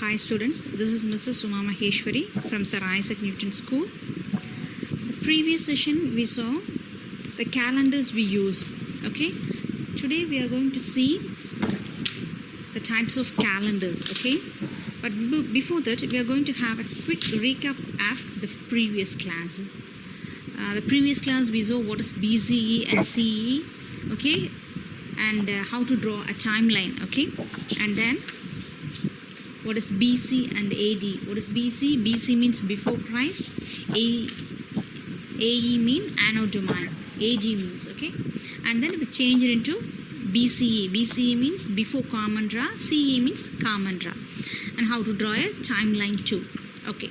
Hi students, this is Mrs. Uma Maheshwari from Sir Isaac Newton School. The previous session we saw the calendars we use. Okay, today we are going to see the types of calendars. Okay, but before that we are going to have a quick recap of the previous class. The previous class we saw what is BCE and CE. Okay, and how to draw a timeline. Okay, and then what is BC and AD? What is BC? BC means before Christ. AE means Anno Domini. AD means, okay. And then we change it into BCE. BCE means before Common Era. CE means Common Era. And how to draw a timeline too. Okay.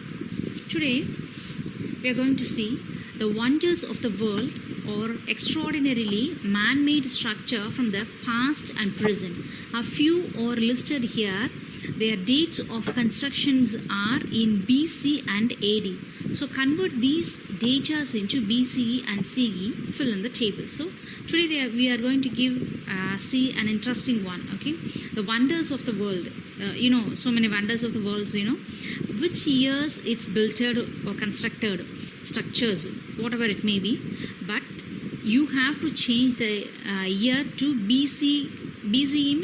Today we are going to see the wonders of the world or extraordinarily man-made structure from the past and present. A few are listed here. Their dates of constructions are in BC and AD. So convert these data into BCE and CE, fill in the table. So today we are going to see an interesting one. Okay, the wonders of the world. So many wonders of the world. Which years it's built or constructed, structures, whatever it may be. But you have to change the year to BC. BC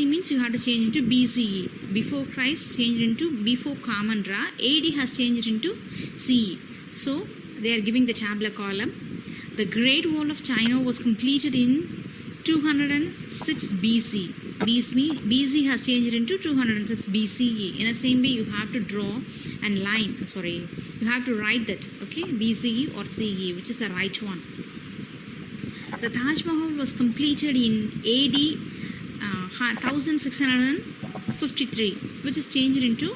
means you have to change into BCE. Before Christ changed into before Common Era. AD has changed into CE. So they are giving the tabular column. The Great Wall of China was completed in 206 BC. BC has changed into 206 BCE. In the same way, you have to draw and line. You have to write that. Okay, BCE or CE, which is the right one. The Taj Mahal was completed in AD 1653, which is changed into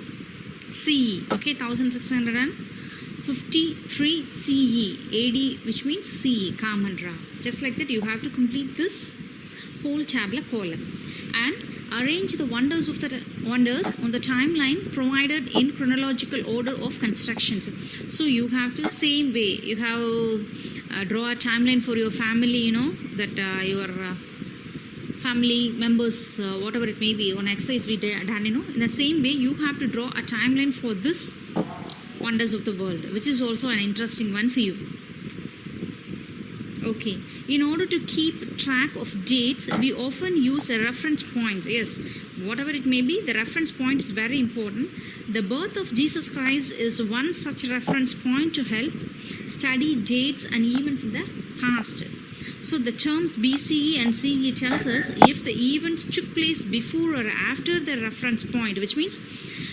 CE. Okay, 1653 CE. AD, which means CE, Common Era. Just like that, you have to complete this whole tabular column and arrange the wonders on the timeline provided in chronological order of constructions. So you have to same way. You have draw a timeline for your family. That your family members, whatever it may be, on exercise we done. In the same way, you have to draw a timeline for this wonders of the world, which is also an interesting one for you. Okay, in order to keep track of dates, we often use a reference point. Yes, whatever it may be, the reference point is very important. The birth of Jesus Christ is one such reference point to help study dates and events in the past. So the terms BCE and CE tells us if the events took place before or after the reference point, which means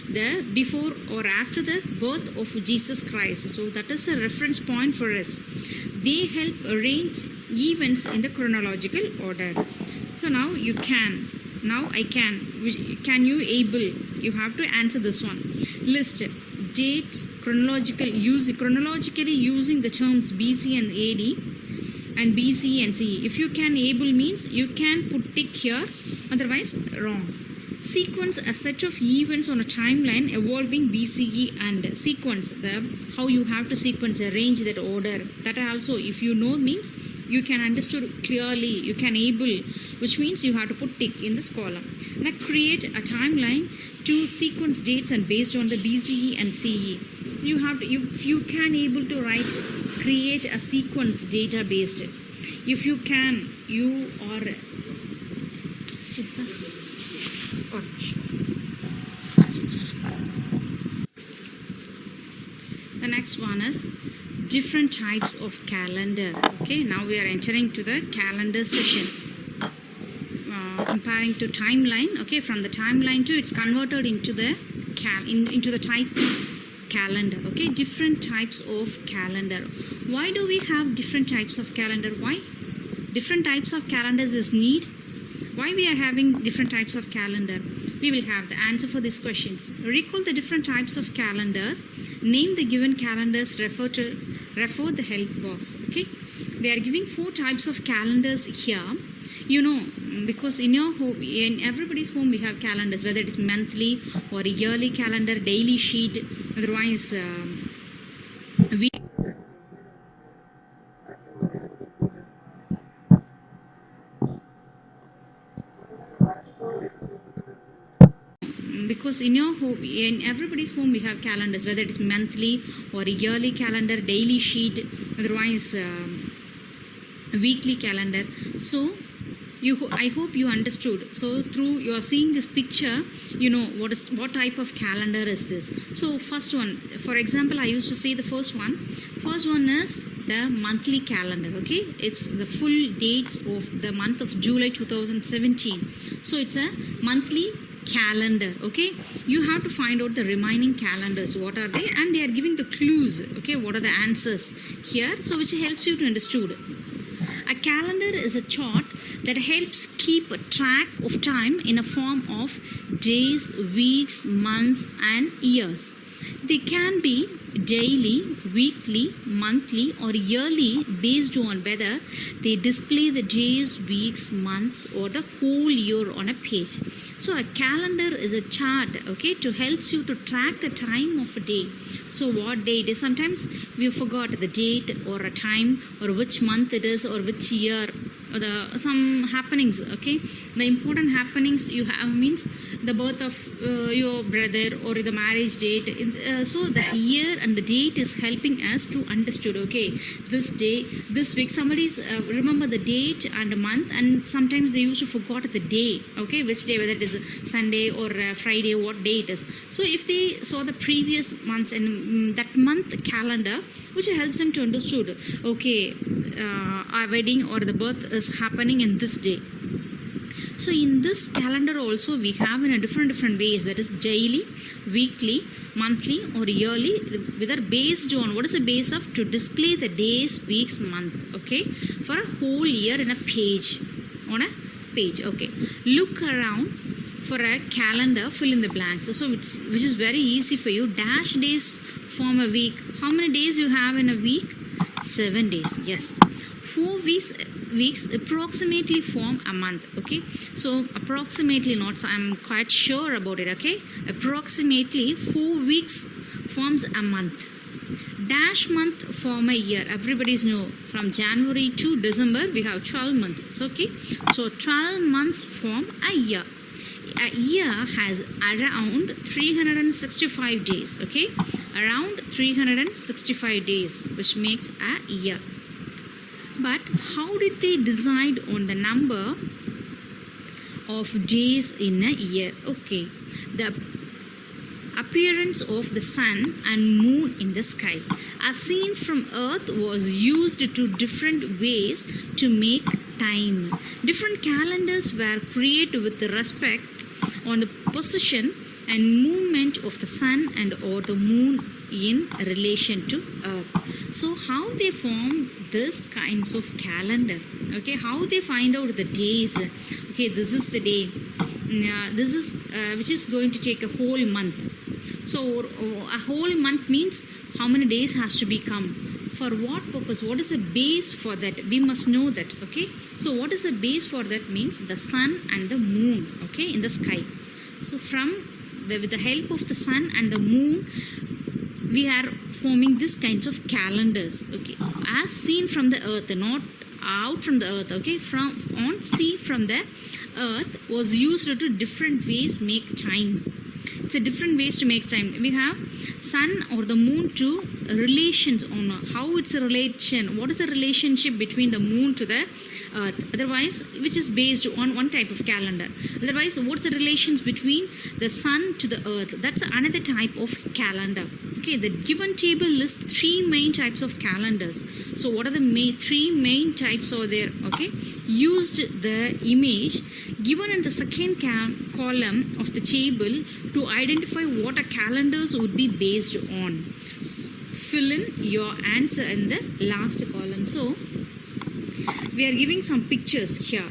the before or after the birth of Jesus Christ. So that is a reference point for us. They help arrange events in the chronological order. So now I can. Can you able? You have to answer this one. List dates chronologically using the terms BC and AD and BC and CE. If you can able means you can put tick here, otherwise wrong. Sequence a set of events on a timeline evolving BCE and sequence how you have to sequence, arrange that order. That also, if you know, means you can understood clearly. You can able, which means you have to put tick in this column. Now create a timeline to sequence dates and based on the BCE and CE. You have to, if you can able to create a sequence data based. If you can, you are. Yes, sir. The next one is different types of calendar. Okay, now we are entering to the calendar session. Comparing to timeline. Okay, from the timeline to it's converted into the into the type calendar. Okay, different types of calendar. Why do we have different types of calendar? Why? Different types of calendars is need. Why we are having different types of calendar? We will have the answer for these questions. Recall the different types of calendars. Name the given calendars. Refer the help box. Okay, they are giving 4 types of calendars here. Because in your home, in everybody's home, we have calendars, whether it is monthly or a yearly calendar, daily sheet. Otherwise, we course, in your home, in everybody's home, we have calendars, whether it is monthly or a yearly calendar, daily sheet, otherwise weekly calendar. So I hope you understood. So through you are seeing this picture, you know what type of calendar is this. So first one, for example, I used to say the first one is the monthly calendar. Okay, it's the full dates of the month of July 2017. So it's a monthly calendar. Okay, you have to find out the remaining calendars, what are they, and they are giving the clues. Okay, what are the answers here, so which helps you to understood. A calendar is a chart that helps keep a track of time in a form of days, weeks, months and years. They can be daily, weekly, monthly or yearly based on whether they display the days, weeks, months or the whole year on a page. So a calendar is a chart, okay, to helps you to track the time of a day. So what day it is, sometimes we forgot the date or a time or which month it is or which year or some happenings. Okay, the important happenings you have means the birth of your brother or the marriage date. So the year and the date is helping us to understood. Okay, this day, this week, somebody's remember the date and the month, and sometimes they used to forgot the day. Okay, which day, whether it is Sunday or Friday, what day it is. So if they saw the previous months and that month calendar, which helps them to understood. Okay, our wedding or the birth is happening in this day. So in this calendar also we have in a different ways, that is daily, weekly, monthly or yearly, whether based on what is the base of to display the days, weeks, month. Okay, for a whole year in a page, on a page. Okay, look around for a calendar, fill in the blanks. So which is very easy for you. Dash days form a week. How many days you have in a week? 7 days. Yes. 4 weeks approximately form a month. Okay, so approximately, not so I'm quite sure about it. Okay, approximately 4 weeks forms a month. Dash month form a year. Everybody's know from January to December we have 12 months. Okay, so 12 months form a year. A year has around 365 days. Okay, around 365 days, which makes a year. But how did they decide on the number of days in a year? Okay, the appearance of the sun and moon in the sky as seen from earth was used to different ways to make time. Different calendars were created with respect on the position and movement of the sun and or the moon in relation to earth. So how they form this kinds of calendar? Okay, how they find out the days? Okay, this is the day, this is which is going to take a whole month. So a whole month means how many days has to become, for what purpose, what is the base for that, we must know that. Okay, so what is the base for that means the sun and the moon, okay, in the sky. So with the help of the sun and the moon we are forming this kinds of calendars. Okay, as seen from the earth, not out from the earth. Okay, from on see from the earth was used to different ways make time. It's a different ways to make time. We have sun or the moon to relations on how it's a relation, what is the relationship between the moon to the earth, otherwise which is based on one type of calendar. Otherwise, what's the relations between the sun to the earth? That's another type of calendar. Okay, the given table lists 3 main types of calendars. So what are the 3 main types are there? Okay, used the image given in the second column of the table to identify what a calendars would be based on. Fill in your answer in the last column. So we are giving some pictures here.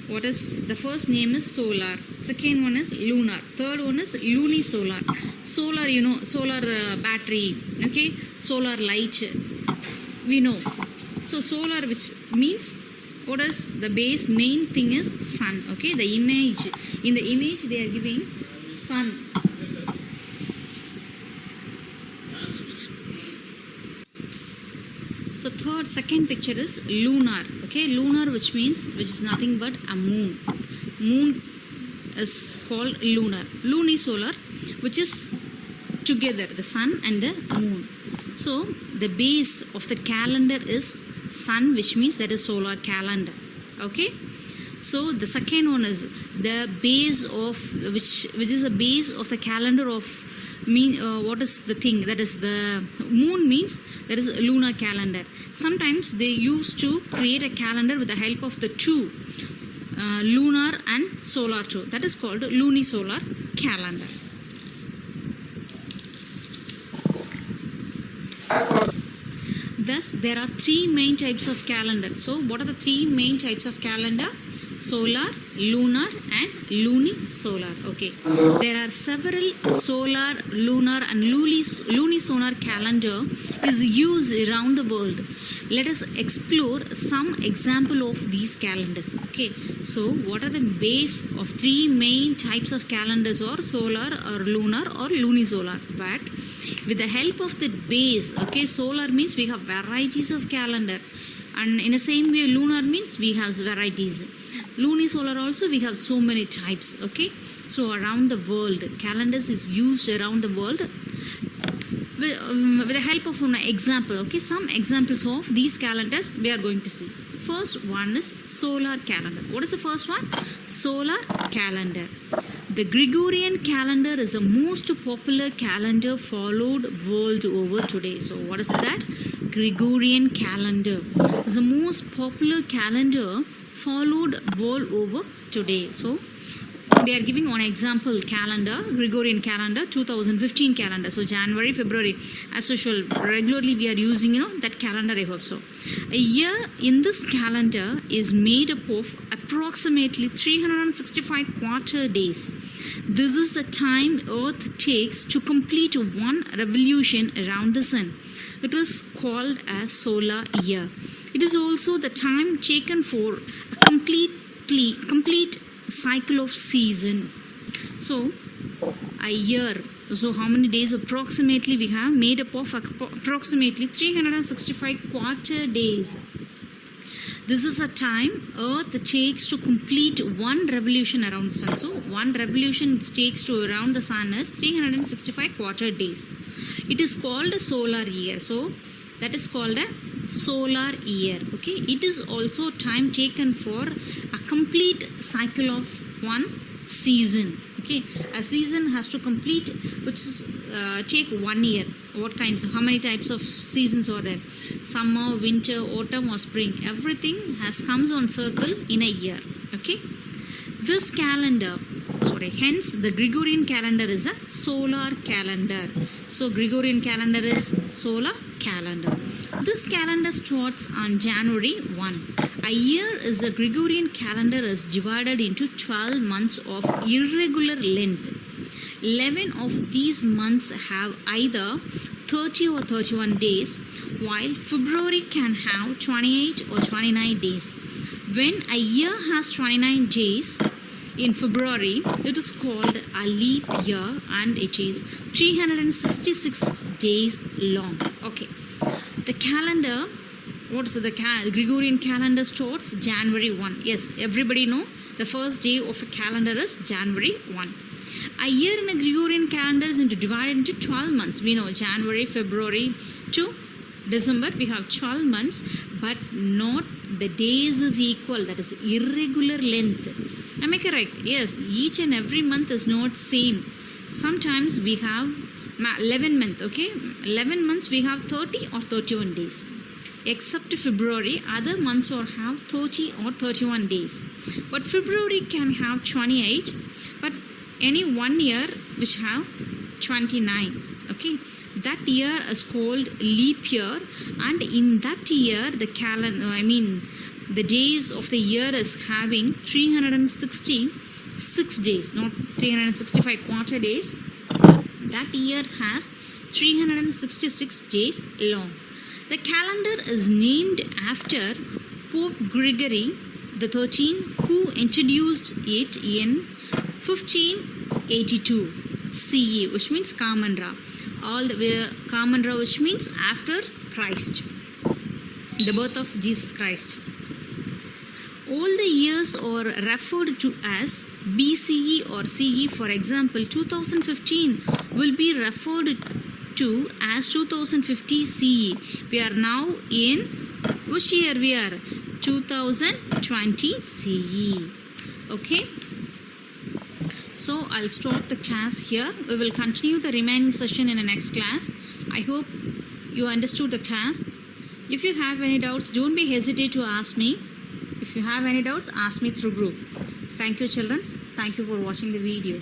What is the first name is solar, second one is lunar, third one is lunisolar. Solar, you know, solar battery, okay, solar light, we know. So solar, which means what is the base main thing is sun. Okay, the image, in the image they are giving sun. So second picture is lunar. Okay, lunar, which is nothing but a moon. Moon is called lunar. Lunisolar, which is together, the sun and the moon. So the base of the calendar is sun, which means that is solar calendar. Okay. So the second one is the base of which is a base of the calendar of what is the thing that is the moon means that is a lunar calendar. Sometimes they used to create a calendar with the help of the two lunar and solar too. That is called lunisolar calendar. Thus, there are three main types of calendar. So, what are the three main types of calendar? Solar, lunar and lunisolar. Okay. There are several solar, lunar and lunisolar calendar is used around the world. Let us explore some example of these calendars. Okay. So, what are the base of three main types of calendars, or solar or lunar or lunisolar? But with the help of the base, okay, solar means we have varieties of calendar, and in the same way lunar means we have varieties. Lunisolar also we have so many types. Okay, so around the world calendars is used around the world with the help of an example. Okay, some examples of these calendars we are going to see. First one is solar calendar. What is the first one? Solar calendar. The Gregorian calendar is the most popular calendar followed world over today. So what is that? Gregorian calendar is the most popular calendar followed world over today. So they are giving one example calendar, Gregorian calendar, 2015 calendar. So January, February, as usual, regularly we are using, that calendar, I hope so. A year in this calendar is made up of approximately 365 quarter days. This is the time Earth takes to complete one revolution around the sun. It is called a solar year. It is also the time taken for a complete cycle of season. So a year, so how many days approximately we have? Made up of approximately 365 quarter days. This is a time Earth takes to complete one revolution around the sun. So one revolution it takes to around the sun is 365 quarter days. It is called a solar year. So that is called a solar year. Okay, it is also time taken for a complete cycle of one season. Okay, a season has to complete, which is take 1 year. What kinds of, how many types of seasons are there? Summer, winter, autumn or spring. Everything has comes on circle in a year. Okay, this calendar, hence the Gregorian calendar is a solar calendar. So Gregorian calendar is solar calendar. This calendar starts on January 1. A year is a Gregorian calendar is divided into 12 months of irregular length. 11 of these months have either 30 or 31 days, while February can have 28 or 29 days. When a year has 29 days in February, it is called a leap year and it is 366 days long. Okay. The calendar, the Gregorian calendar starts January 1. Yes, everybody know the first day of a calendar is January 1. A year in a Gregorian calendar is divided into 12 months. We know January, February to December we have 12 months, but not the days is equal, that is irregular length. Am I correct? Yes, each and every month is not same. Sometimes we have 11 months, okay? 11 months we have 30 or 31 days. Except February, other months will have 30 or 31 days. But February can have 28, but any 1 year which have 29, okay? That year is called leap year, and in that year the the days of the year is having 366 days, not 365 quarter days. That year has 366 days long. The calendar is named after Pope Gregory XIII, who introduced it in 1582 CE, which means Common Era. Common Era, which means after Christ, the birth of Jesus Christ. All the years are referred to as BCE or CE. For example, 2015 will be referred to as 2050 CE. We are now in which year we are? 2020 CE. Okay. So I'll stop the class here. We will continue the remaining session in the next class. I hope you understood the class. If you have any doubts, don't be hesitate to ask me. If you have any doubts, ask me through group. Thank you, children. Thank you for watching the video.